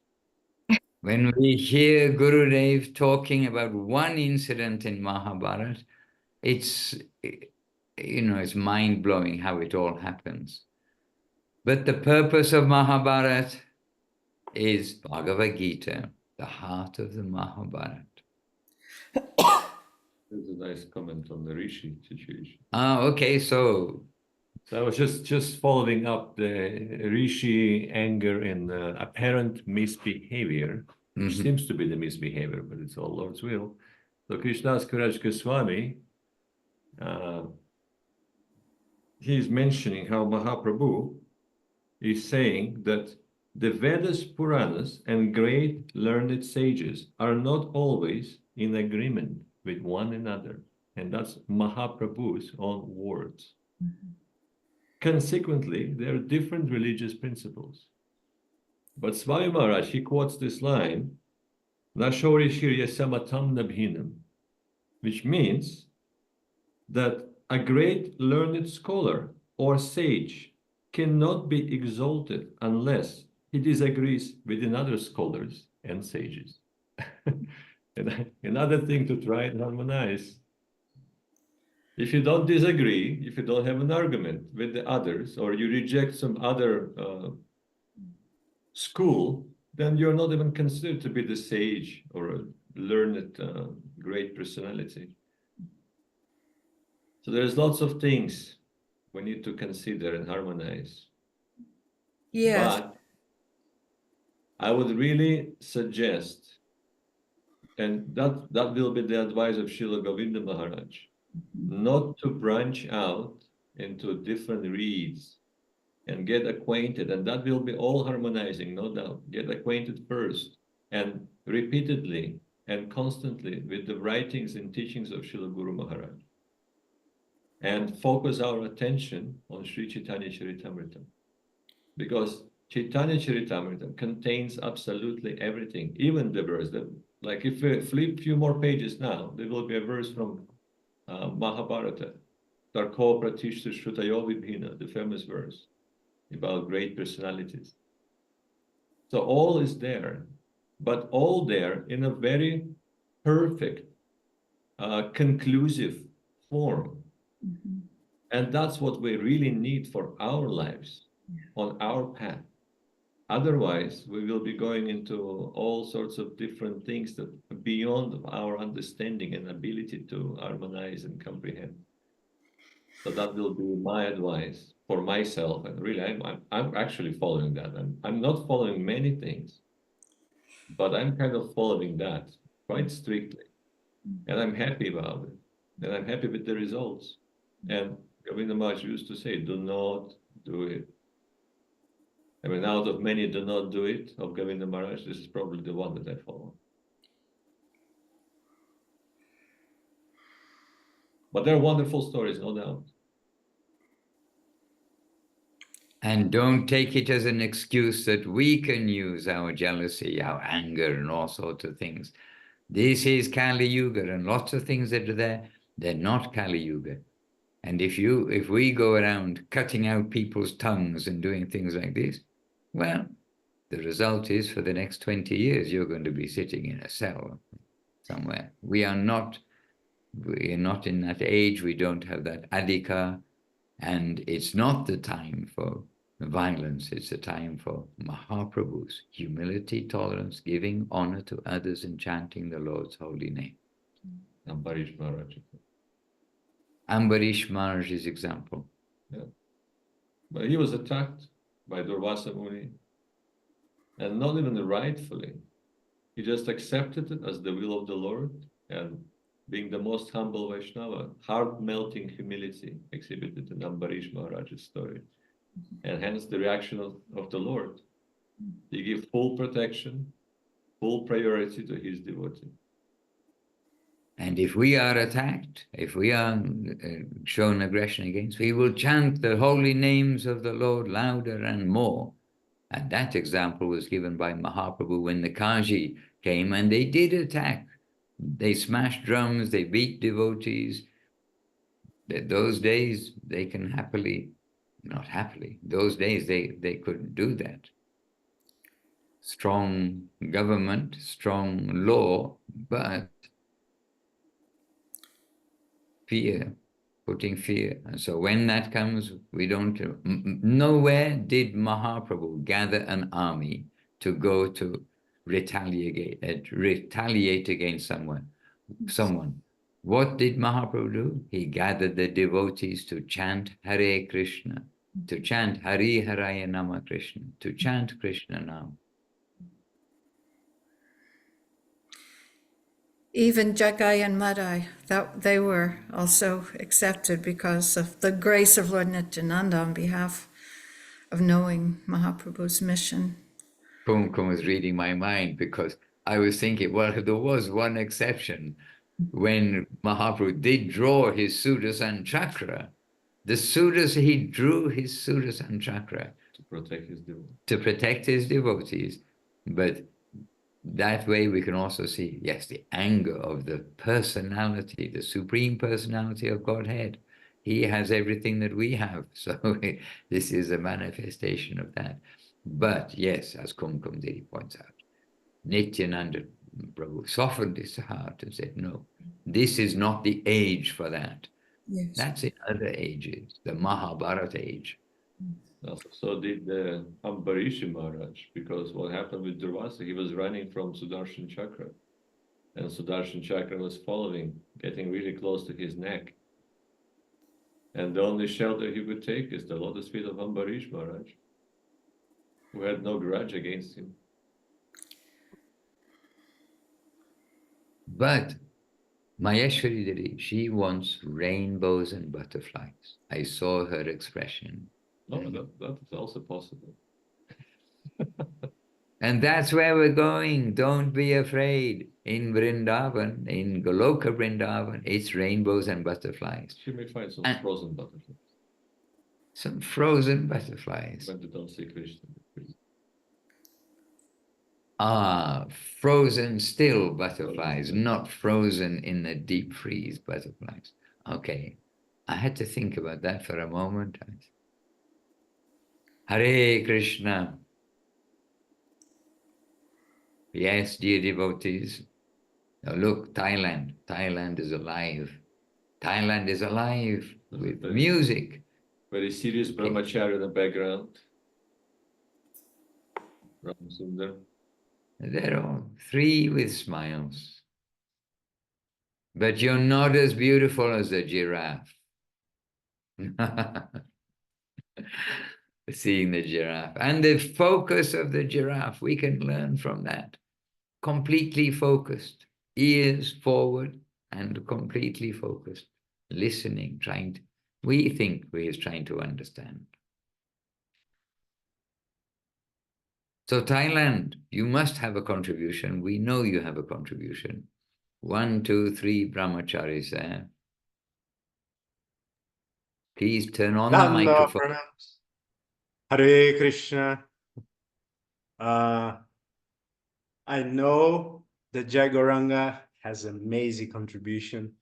When we hear Gurudev talking about one incident in Mahabharata, it's mind-blowing how it all happens. But the purpose of Mahabharata is Bhagavad Gita, the heart of the Mahabharata. There's a nice comment on the Rishi situation. Okay, so I was just following up the Rishi anger and apparent misbehavior, which seems to be the misbehavior, but it's all Lord's will. So Krishnadas Kaviraj Goswami, he's mentioning how Mahaprabhu is saying that the Vedas, Puranas, and great learned sages are not always in agreement with one another. And that's Mahaprabhu's own words. Consequently, there are different religious principles. But Swami Maharaj, he quotes this line, Nashori Shirya Samatam Nabhinam, which means that a great learned scholar or sage cannot be exalted unless he disagrees with another scholars and sages. And another thing to try and harmonize. If you don't disagree, if you don't have an argument with the others, or you reject some other school, then you're not even considered to be the sage or a learned, great personality. So there's lots of things we need to consider and harmonize. Yes. But I would really suggest, and that will be the advice of Srila Govinda Maharaj, not to branch out into different reads and get acquainted, and that will be all harmonizing, no doubt. Get acquainted first and repeatedly and constantly with the writings and teachings of Srila Guru Maharaj, and focus our attention on Sri Chaitanya Charitamrita, because Chaitanya Charitamrita contains absolutely everything, even the verse that, like if we flip a few more pages now, there will be a verse from Mahabharata, Tarko Pratishta Shrutayo Vibhina, the famous verse about great personalities. So all is there, but all there in a very perfect, conclusive form. And that's what we really need for our lives, on our path. Otherwise, we will be going into all sorts of different things that are beyond our understanding and ability to harmonize and comprehend. So that will be my advice for myself, and really, I'm actually following that. I'm not following many things, but I'm kind of following that quite strictly, and I'm happy about it, and I'm happy with the results. And Govinda Maharaj used to say, "Do not do it." I mean, out of many "do not do it" of Govinda Maharaj, this is probably the one that I follow. But they're wonderful stories, no doubt. And don't take it as an excuse that we can use our jealousy, our anger, and all sorts of things. This is Kali Yuga, and lots of things that are there, they're not Kali Yuga. And if we go around cutting out people's tongues and doing things like this, well, the result is for the next 20 years, you're going to be sitting in a cell somewhere. We are not in that age. We don't have that adhika, and it's not the time for violence. It's a time for Mahaprabhu's humility, tolerance, giving honor to others, and chanting the Lord's holy name. Ambarish Maharaj. Ambarish Maharaj's example. Yeah. But he was attacked by Durvasa Muni, and not even rightfully. He just accepted it as the will of the Lord, and being the most humble Vaishnava, heart-melting humility exhibited in Ambarish Maharaj's story. And hence the reaction of the Lord. He gave full protection, full priority to his devotee. And if we are attacked, if we are shown aggression against, we will chant the holy names of the Lord louder and more. And that example was given by Mahaprabhu when the Kaji came, and they did attack. They smashed drums, they beat devotees. Those days, they can not happily, those days they couldn't do that. Strong government, strong law, but fear, putting fear. And so when that comes, we don't, nowhere did Mahaprabhu gather an army to go to retaliate against someone. What did Mahaprabhu do? He gathered the devotees to chant Hare Krishna, to chant Hari Haraya Nama Krishna, to chant Krishna Nam. Even Jagai and Madai, that they were also accepted because of the grace of Lord Nityananda on behalf of knowing Mahaprabhu's mission. Kumkum was reading my mind, because I was thinking, well, there was one exception. When Mahaprabhu did draw his Sudarshan Chakra, he drew his Sudarshan Chakra to protect his devotees. But that way we can also see, yes, the anger of the personality, the supreme personality of Godhead. He has everything that we have. So this is a manifestation of that. But yes, as Kumkum Devi points out, Nityananda Prabhu softened his heart and said, no, this is not the age for that. Yes. That's in other ages, the Mahabharata age. So did Ambarishi Maharaj, because what happened with Durvasa, he was running from Sudarshan Chakra, and Sudarshan Chakra was following, getting really close to his neck. And the only shelter he would take is the lotus feet of Ambarish Maharaj, who had no grudge against him. But Maheshwari Devi, she wants rainbows and butterflies. I saw her expression. No, that is also possible. And that's where we're going. Don't be afraid. In Vrindavan, in Goloka Vrindavan, it's rainbows and butterflies. She may find some frozen butterflies. Some frozen butterflies. When they don't see Krishna. Ah, frozen still butterflies, not frozen in the deep freeze butterflies. Okay, I had to think about that for a moment. Hare Krishna. Yes, dear devotees. Now look, Thailand. Thailand is alive. Thailand is alive with music. Very serious brahmachari in the background. Ram Sundar. They're all three with smiles. But you're not as beautiful as a giraffe. Seeing the giraffe. And the focus of the giraffe, we can learn from that. Completely focused. Ears forward and completely focused. Listening, trying to, we think we is trying to understand. So Thailand, you must have a contribution. We know you have a contribution. 1, 2, 3 brahmacharis there. Please turn on the microphone. Hare Krishna. I know that Jagoranga has amazing contribution.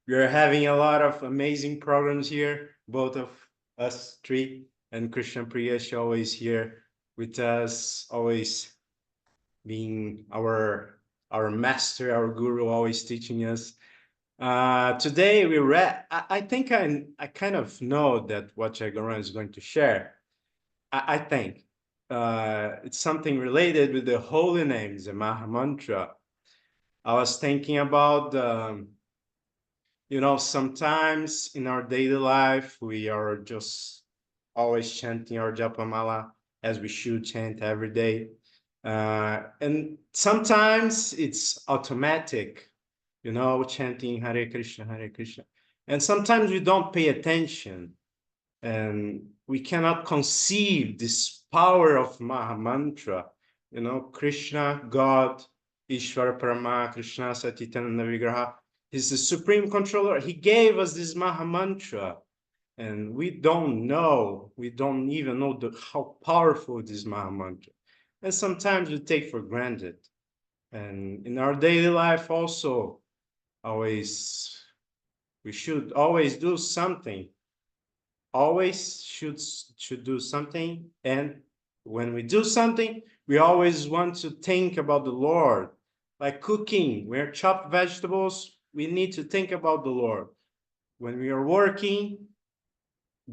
We are having a lot of amazing programs here, both of us three, and Krishna Priyesh always here with us, always being our master, our guru, always teaching us. Today we read, I think I kind of know that what Jagoranga is going to share. I think it's something related with the holy names, the Maha Mantra. I was thinking about, sometimes in our daily life, we are just always chanting our Japamala as we should chant every day. And sometimes it's automatic, chanting Hare Krishna, Hare Krishna. And sometimes we don't pay attention. And we cannot conceive this power of Maha Mantra, Krishna, God, Ishvara Parama, Krishna Satitananda Vigraha. He's the supreme controller. He gave us this Maha Mantra, and we don't even know how powerful this Maha Mantra. And sometimes we take for granted. And in our daily life also, we should always do something. Always should do something, and when we do something, we always want to think about the Lord. Like cooking, we're chopped vegetables, we need to think about the Lord. When we are working,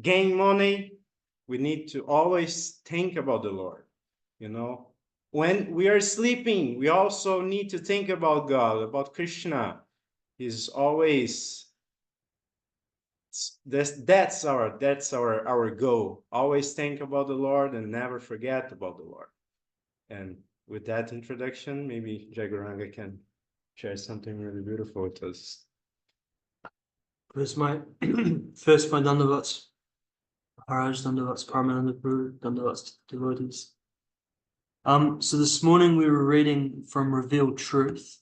gain money, we need to always think about the Lord. When we are sleeping, we also need to think about God, about Krishna. He's always that's our goal. Always think about the Lord and never forget about the Lord. And with that introduction, maybe Jagoranga can share something really beautiful with us. First my Dandavats, Maharaj, Dandavats, Paramananda Guru, Dandavats devotees. So this morning we were reading from Revealed Truth,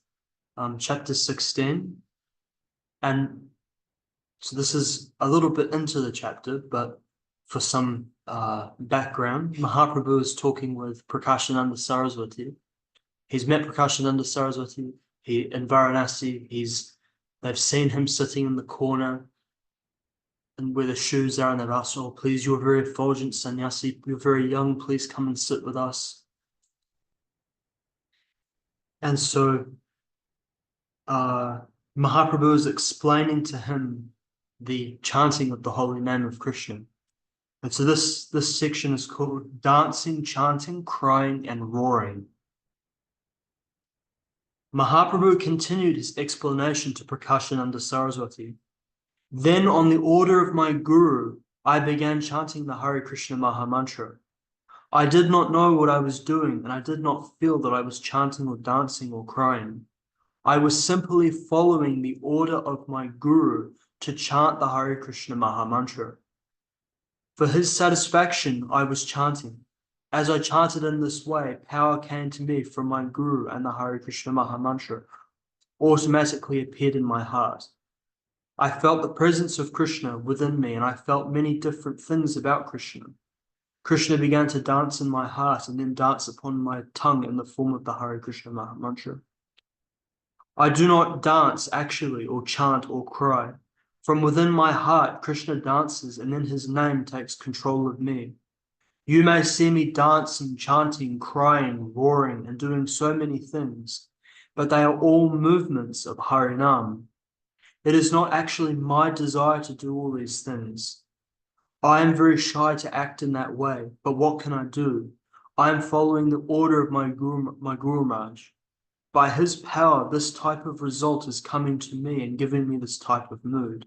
chapter 16, and so this is a little bit into the chapter, but for some background, Mahaprabhu is talking with Prakashananda Saraswati. He's met Prakashananda Saraswati in Varanasi. They've seen him sitting in the corner and where the shoes are, and they've asked, "Oh, please, you're a very effulgent sannyasi. You're very young. Please come and sit with us." And so Mahaprabhu is explaining to him the chanting of the holy name of Krishna. And so this section is called Dancing, Chanting, Crying, and Roaring. Mahaprabhu continued his explanation to Prakashananda Saraswati. Then, on the order of my guru, I began chanting the Hare Krishna Mahamantra. I did not know what I was doing, and I did not feel that I was chanting or dancing or crying. I was simply following the order of my guru to chant the Hare Krishna Mahamantra. For his satisfaction, I was chanting. As I chanted in this way, power came to me from my guru, and the Hare Krishna Mahamantra automatically appeared in my heart. I felt the presence of Krishna within me, and I felt many different things about Krishna. Krishna began to dance in my heart and then dance upon my tongue in the form of the Hare Krishna Mahamantra. I do not dance actually or chant or cry. From within my heart, Krishna dances, and then his name takes control of me. You may see me dancing, chanting, crying, roaring, and doing so many things, but they are all movements of Harinam. It is not actually my desire to do all these things. I am very shy to act in that way, but what can I do? I am following the order of my Guru Maharaj. By his power, this type of result is coming to me and giving me this type of mood.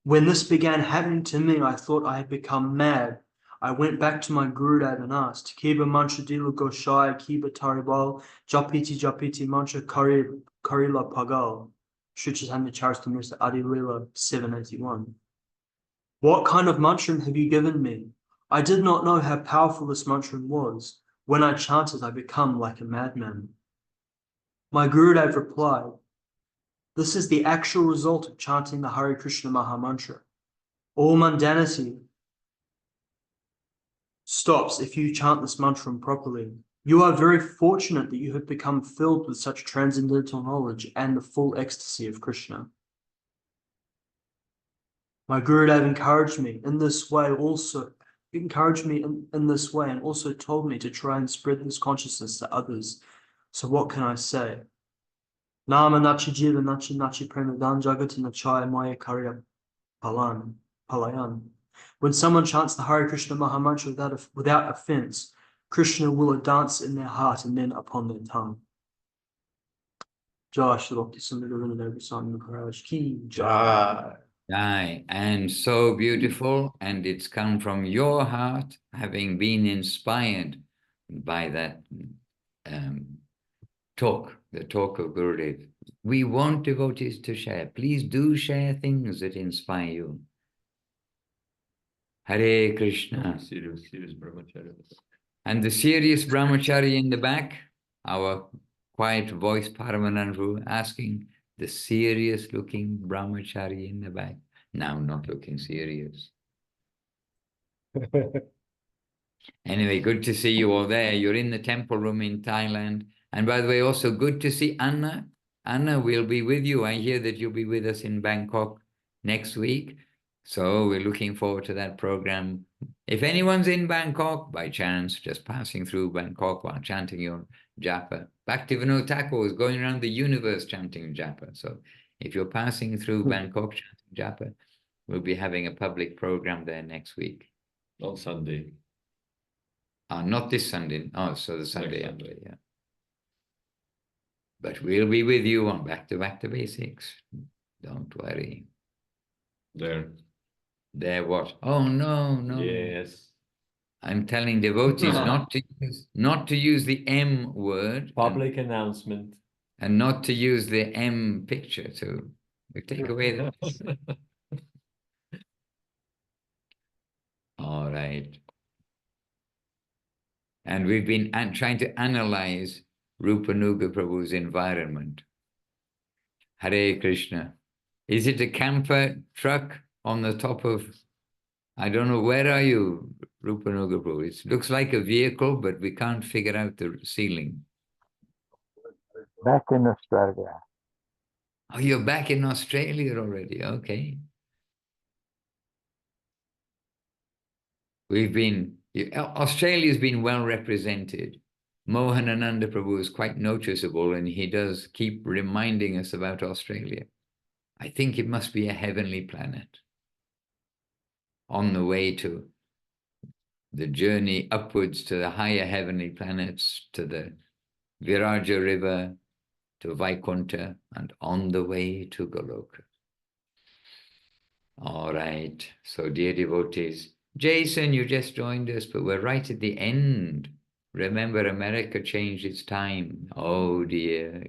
When this began happening to me, I thought I had become mad. I went back to my Gurudev and asked, Kiba mantra dila goshai, Kiba taribal, japiti mantra karila pagal. Sri Chaitanya Charitamrita Adi Lila 781. What kind of mantra have you given me? I did not know how powerful this mantra was. When I chanted, I become like a madman. My Gurudev replied, this is the actual result of chanting the Hare Krishna Mahamantra. All mundanity stops if you chant this mantra properly. You are very fortunate that you have become filled with such transcendental knowledge and the full ecstasy of Krishna. My Gurudev encouraged me in this way and also told me to try and spread this consciousness to others. So what can I say? Nama nachi jiva nachi premadan jagati nachaya maya karya palayan. When someone chants the Hare Krishna Mahamantra without offense, Krishna will dance in their heart and then upon their tongue. Jai Shri Bhakti Sundara Swami Maharaj ki jai. Aye, and so beautiful, and it's come from your heart, having been inspired by that talk, the talk of Gurudev. We want devotees to share. Please do share things that inspire you. Hare Krishna. Serious brahmachari. And the serious brahmachari in the back, our quiet voice Paramanandru asking, the serious looking brahmachari in the back, now not looking serious. Anyway, good to see you all there. You're in the temple room in Thailand. And by the way, also good to see Anna. Anna will be with you. I hear that you'll be with us in Bangkok next week. So we're looking forward to that program. If anyone's in Bangkok, by chance, just passing through Bangkok while chanting your japa, Bhaktivinoda Thakur is going around the universe chanting japa. So if you're passing through Bangkok chanting japa, we'll be having a public program there next week. On Sunday. Not this Sunday. Oh, so the Sunday Next after, yeah. But we'll be with you on Back to Basics. Don't worry. There what? Oh, no. Yes. I'm telling devotees not to use the M word. Public announcement. And not to use the M picture to take away the... All right. And we've been trying to analyze Rupanuga Prabhu's environment. Hare Krishna. Is it a camper truck on the top of, I don't know, where are you, Rupanuga Prabhu? It looks like a vehicle, but we can't figure out the ceiling. Back in Australia. Oh, you're back in Australia already, okay. Australia's been well represented. Mohanananda Prabhu is quite noticeable, and he does keep reminding us about Australia. I think it must be a heavenly planet on the way to the journey upwards to the higher heavenly planets, to the Viraja River, to Vaikunta, and on the way to Goloka. All right, so dear devotees, Jason, you just joined us, but we're right at the end. Remember, America changed its time. Oh dear.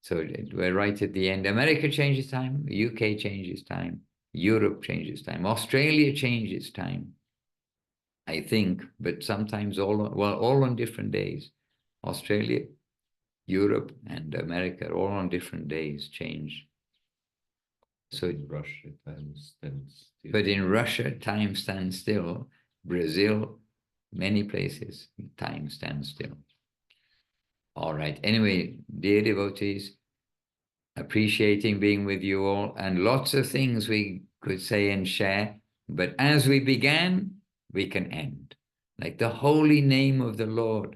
So we're right at the end. America changes time, UK changes time, Europe changes time, Australia changes time, I think, but sometimes all on different days. Australia, Europe, and America, all on different days change. So in Russia, time stands still. But in Russia, time stands still. Brazil, many places, time stands still. All right. Anyway, dear devotees, appreciating being with you all, and lots of things we could say and share. But as we began, we can end. Like the holy name of the Lord.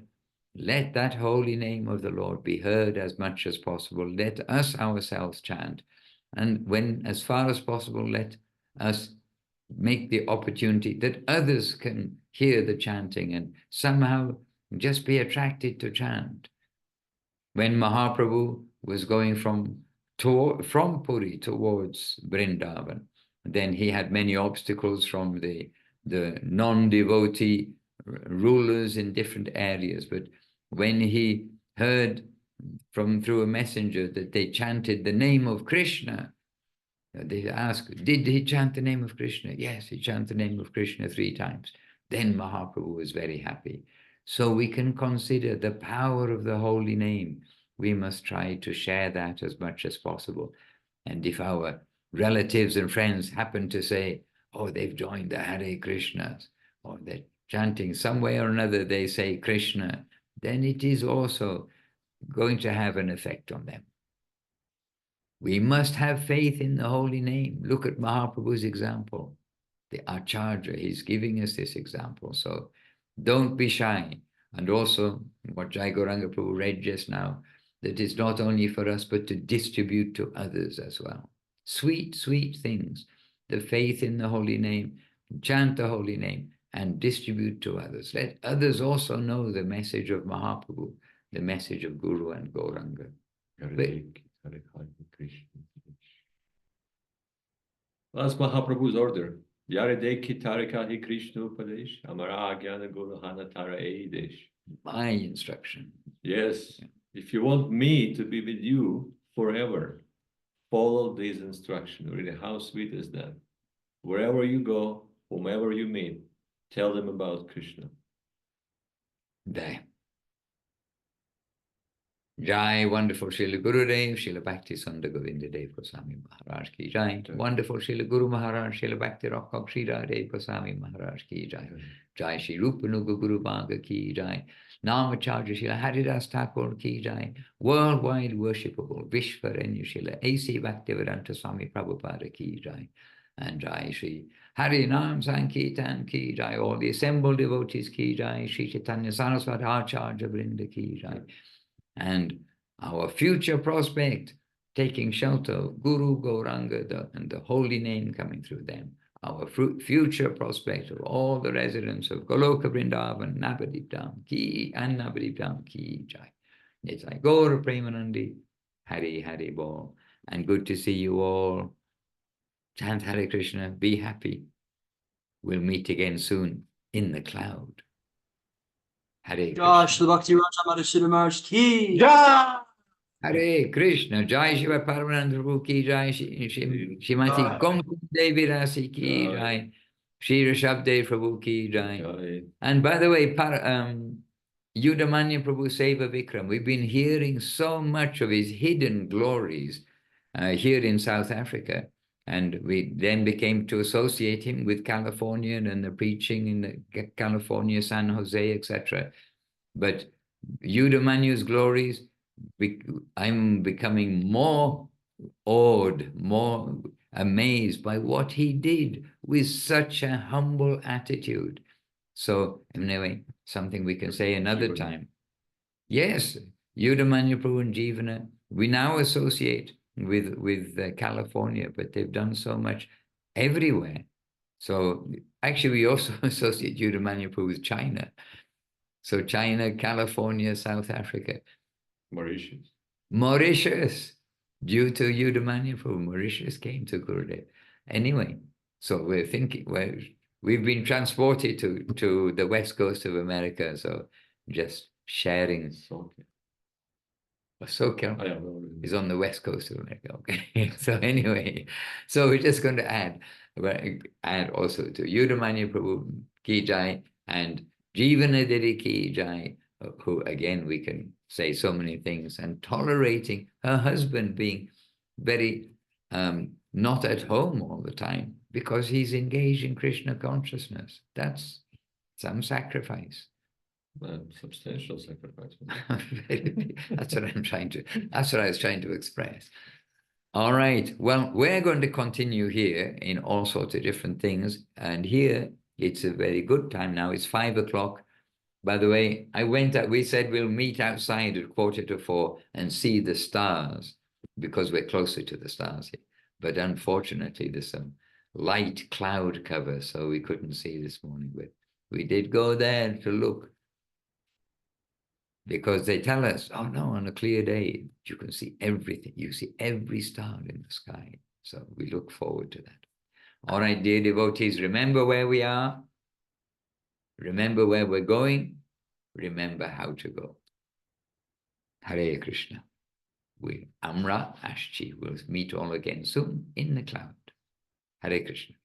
Let that holy name of the Lord be heard as much as possible. Let us ourselves chant. And when, as far as possible, let us make the opportunity that others can hear the chanting and somehow just be attracted to chant. When Mahaprabhu was going from Puri towards Vrindavan, then he had many obstacles from the non-devotee rulers in different areas. But when he heard through a messenger that they chanted the name of Krishna, they asked, did he chant the name of Krishna? Yes, he chanted the name of Krishna 3 times. Then Mahaprabhu was very happy. So we can consider the power of the holy name. We must try to share that as much as possible. And if our relatives and friends happen to say, oh, they've joined the Hare Krishnas, or they're chanting some way or another, they say Krishna, then it is also going to have an effect on them. We must have faith in the holy name. Look at Mahaprabhu's example. The Acharya, he's giving us this example. So don't be shy. And also, what Jai Gauranga Prabhu read just now, that it's not only for us, but to distribute to others as well. Sweet, sweet things. The faith in the holy name, chant the holy name, and distribute to others. Let others also know the message of Mahaprabhu, the message of Guru and Gauranga. That's Mahaprabhu's order. Yaredeki Tarikahi Krishna Upadesh, Amara Agyana Guruhana Tara Eidesh. My instruction. Yes. Yeah. If you want me to be with you forever, follow these instructions. Really, how sweet is that? Wherever you go, whomever you meet, tell them about Krishna. There. Jai, wonderful Srila Gurudev, Srila Bhakti Sunda Govinda Dev Goswami Maharaj ki Jai. Wonderful Srila Guru Maharaj, Srila Bhakti Rokhok Srila Dev Goswami Maharaj ki Jai. Jai Shri Rupanuga Guru Bhaga ki Jai. Namacharya Srila Haridas Thakur ki Jai. Worldwide worshipable Vishvarenya Srila A.C. Bhaktivedanta Swami Prabhupada ki Jai. And Jai Shri Harinam Sankirtan ki Jai. All the assembled devotees ki Jai. Shri Chaitanya Saraswati Acharya Vrinda ki Jai. And our future prospect, taking shelter of Guru, Gauranga, and the holy name coming through them. Our future prospect of all the residents of Goloka Vrindavan, Navadip Dham ki, and Navadip Dham ki Jai. It's like Gaura Premanandi, Hari Hari Bol. And good to see you all. Chant Hare Krishna, be happy. We'll meet again soon in the cloud. Hare Josh, the Bhakti Raja Madhusudha Maharaj ki. Jai! Hare Krishna, Jai Shiva Paramananda Prabhu ki Jai, Shrimati Kumkum Devi Rasi ki Jai, Shri Rishabdev Prabhu ki Jai. And by the way, Yudhamanya Prabhu Seva Vikram, we've been hearing so much of his hidden glories here in South Africa. And we then became to associate him with California and the preaching in the California, San Jose, etc. But Yudhamanyu's glories, I'm becoming more awed, more amazed by what he did with such a humble attitude. So anyway, something we can say another time. Yes, Yudamanya Prabhu and Jivana, we now associate with California, but they've done so much everywhere. So actually, we also associate Yudamanya Prabhu with China. So China, California, South Africa. Mauritius, due to Yudamanya Prabhu, Mauritius came to Gurudev. Anyway, so we're thinking, we've been transported to the west coast of America, so just sharing. SoCal is on the west coast of America. Okay, so anyway, so we're just going to add also to Yudamanya Prabhu Ki Jai and Jivanadiri Ki Jai, who again we can say so many things, and tolerating her husband being very not at home all the time because he's engaged in Krishna consciousness. That's some sacrifice. Substantial sacrifice. That's what that's what I was trying to express. All right. Well, we're going to continue here in all sorts of different things. And here it's a very good time now. It's 5 o'clock. By the way, we said we'll meet outside at 3:45 and see the stars because we're closer to the stars here. But unfortunately, there's some light cloud cover, so we couldn't see this morning. But we did go there to look. Because they tell us, oh no, on a clear day, you can see everything. You see every star in the sky. So we look forward to that. All right, dear devotees, remember where we are. Remember where we're going. Remember how to go. Hare Krishna. Amra Ashchi will meet all again soon in the cloud. Hare Krishna.